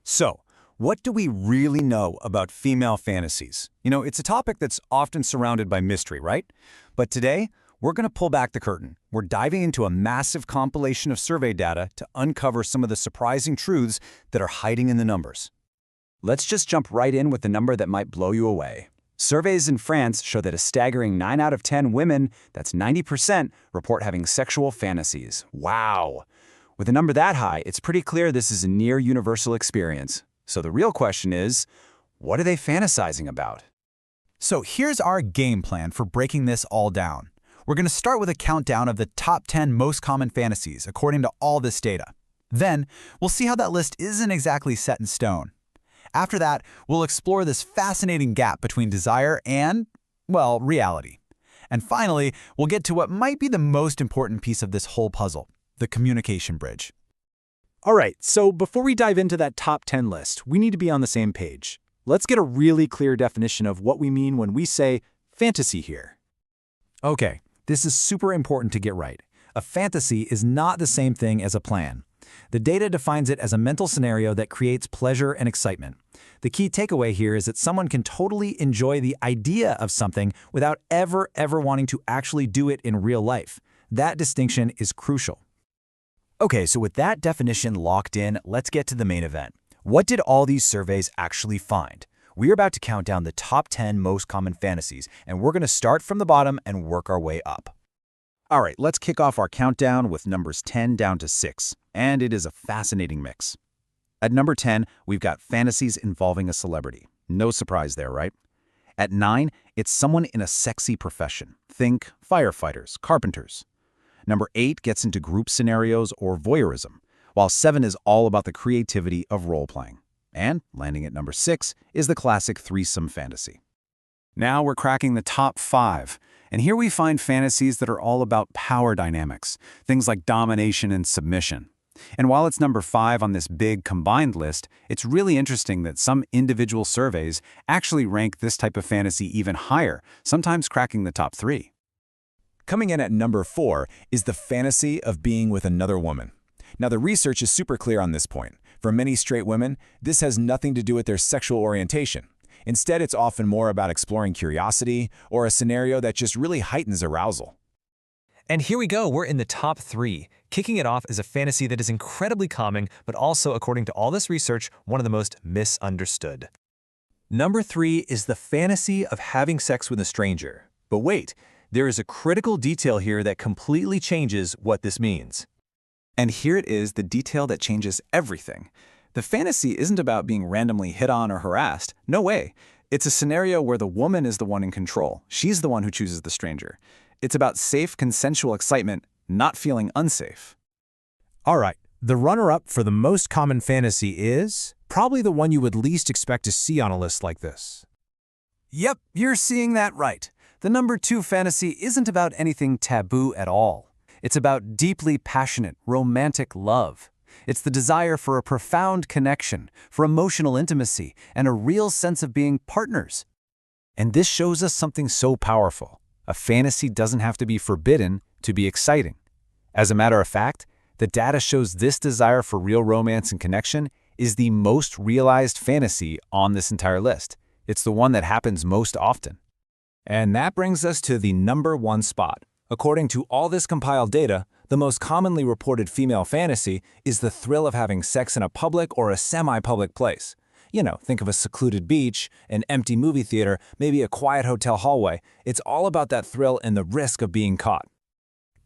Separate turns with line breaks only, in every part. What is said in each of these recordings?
So, what do we really know about female fantasies? It's a topic that's often surrounded by mystery, right? But today, we're going to pull back the curtain. We're diving into a massive compilation of survey data to uncover some of the surprising truths that are hiding in the numbers.
Let's just jump right in with the number that might blow you away. Surveys in France show that a staggering 9 out of 10 women, that's 90%, report having sexual fantasies. Wow! With a number that high, it's pretty clear this is a near universal experience. So the real question is, what are they fantasizing about?
So here's our game plan for breaking this all down. We're going to start with a countdown of the top 10 most common fantasies according to all this data. Then, we'll see how that list isn't exactly set in stone. After that, we'll explore this fascinating gap between desire and, well, reality. And finally, we'll get to what might be the most important piece of this whole puzzle, the communication bridge.
All right, so before we dive into that top 10 list, we need to be on the same page. Let's get a really clear definition of what we mean when we say fantasy here.
Okay, this is super important to get right. A fantasy is not the same thing as a plan. The data defines it as a mental scenario that creates pleasure and excitement. The key takeaway here is that someone can totally enjoy the idea of something without ever wanting to actually do it in real life. That distinction is crucial.
Okay, so with that definition locked in, let's get to the main event. What did all these surveys actually find? We're about to count down the top 10 most common fantasies, and we're going to start from the bottom and work our way up. All right, let's kick off our countdown with numbers 10 down to 6, and it is a fascinating mix. At number 10, we've got fantasies involving a celebrity. No surprise there, right? At 9, it's someone in a sexy profession. Think firefighters, carpenters. Number 8 gets into group scenarios or voyeurism, while 7 is all about the creativity of role-playing. And landing at number 6 is the classic threesome fantasy. Now we're cracking the top 5, and here we find fantasies that are all about power dynamics, things like domination and submission. And while it's number 5 on this big combined list, it's really interesting that some individual surveys actually rank this type of fantasy even higher, sometimes cracking the top 3.
Coming in at number 4 is the fantasy of being with another woman. Now, the research is super clear on this point. For many straight women, this has nothing to do with their sexual orientation. Instead, it's often more about exploring curiosity or a scenario that just really heightens arousal.
And here we go, we're in the top 3. Kicking it off is a fantasy that is incredibly common, but also, according to all this research, one of the most misunderstood.
Number 3 is the fantasy of having sex with a stranger. But wait, there is a critical detail here that completely changes what this means. And here it is, the detail that changes everything. The fantasy isn't about being randomly hit on or harassed. No way. It's a scenario where the woman is the one in control. She's the one who chooses the stranger. It's about safe, consensual excitement, not feeling unsafe.
All right, the runner-up for the most common fantasy is probably the one you would least expect to see on a list like this.
Yep, you're seeing that right. The number 2 fantasy isn't about anything taboo at all. It's about deeply passionate, romantic love. It's the desire for a profound connection, for emotional intimacy, and a real sense of being partners. And this shows us something so powerful. A fantasy doesn't have to be forbidden to be exciting. As a matter of fact, the data shows this desire for real romance and connection is the most realized fantasy on this entire list. It's the one that happens most often. And that brings us to the number 1 spot. According to all this compiled data, the most commonly reported female fantasy is the thrill of having sex in a public or a semi-public place. Think of a secluded beach, an empty movie theater, maybe a quiet hotel hallway. It's all about that thrill and the risk of being caught.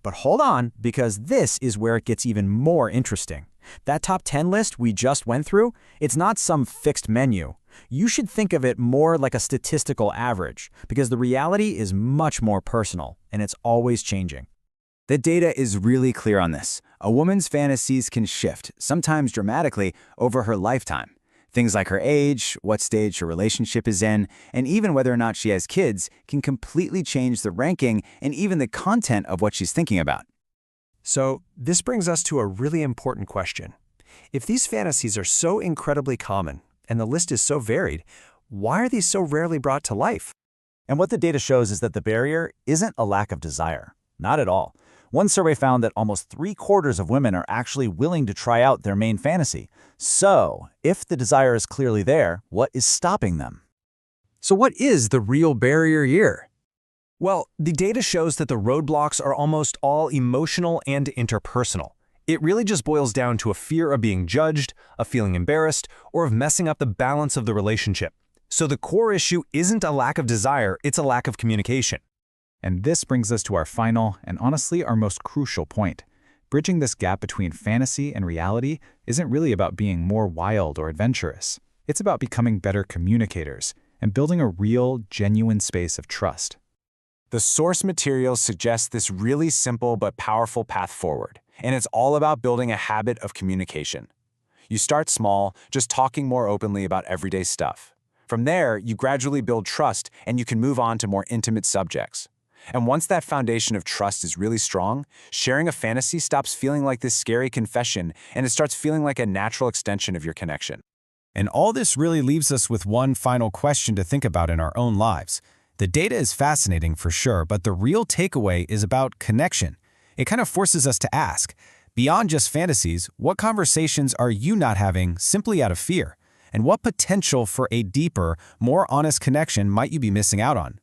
But hold on, because this is where it gets even more interesting. That top 10 list we just went through, it's not some fixed menu. You should think of it more like a statistical average, because the reality is much more personal, and it's always changing.
The data is really clear on this. A woman's fantasies can shift, sometimes dramatically, over her lifetime. Things like her age, what stage her relationship is in, and even whether or not she has kids can completely change the ranking and even the content of what she's thinking about.
So this brings us to a really important question. If these fantasies are so incredibly common, and the list is so varied, why are these so rarely brought to life?
And what the data shows is that the barrier isn't a lack of desire. Not at all.
One survey found that almost 3/4 of women are actually willing to try out their main fantasy. So, if the desire is clearly there, what is stopping them?
So what is the real barrier here?
Well, the data shows that the roadblocks are almost all emotional and interpersonal. It really just boils down to a fear of being judged, of feeling embarrassed, or of messing up the balance of the relationship. So the core issue isn't a lack of desire, it's a lack of communication.
And this brings us to our final and honestly our most crucial point. Bridging this gap between fantasy and reality isn't really about being more wild or adventurous. It's about becoming better communicators and building a real, genuine space of trust.
The source material suggests this really simple but powerful path forward, and it's all about building a habit of communication. You start small, just talking more openly about everyday stuff. From there, you gradually build trust and you can move on to more intimate subjects. And once that foundation of trust is really strong, sharing a fantasy stops feeling like this scary confession and it starts feeling like a natural extension of your connection.
And all this really leaves us with one final question to think about in our own lives. The data is fascinating for sure, but the real takeaway is about connection. It kind of forces us to ask, beyond just fantasies, what conversations are you not having simply out of fear? And what potential for a deeper, more honest connection might you be missing out on?